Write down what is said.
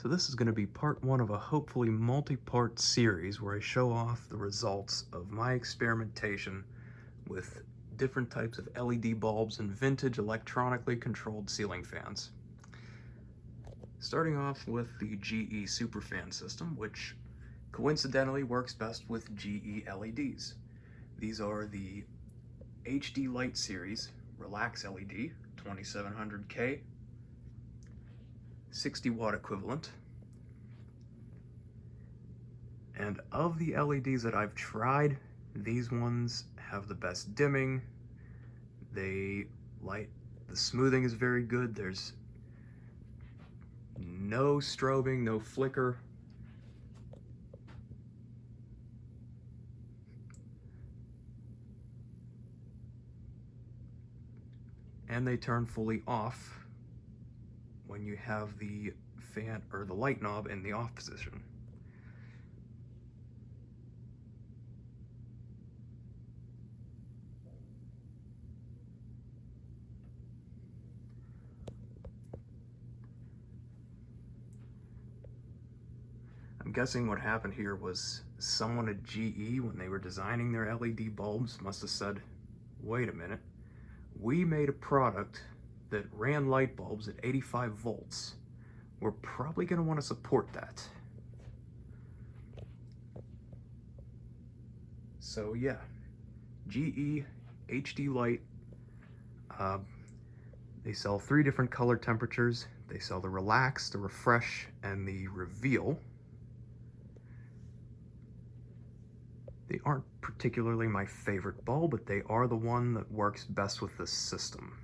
So this is going to be part one of a hopefully multi-part series where I show off the results of my experimentation with different types of LED bulbs and vintage electronically controlled ceiling fans. Starting off with the GE SuperFan system, which coincidentally works best with GE LEDs. These are the HD Light Series Relax LED 2700K 60 watt equivalent. And of the LEDs that I've tried, these ones have the best dimming. The smoothing is very good. There's no strobing, no flicker. And they turn fully off when you have the fan or the light knob in the off position. I'm guessing what happened here was someone at GE, when they were designing their LED bulbs, must have said, wait a minute, we made a product that ran light bulbs at 85 volts. We're probably going to want to support that. So yeah, GE HD Light, they sell 3 different color temperatures. They sell the Relax, the Refresh, and the Reveal. They aren't particularly my favorite bulb, but they are the one that works best with this system.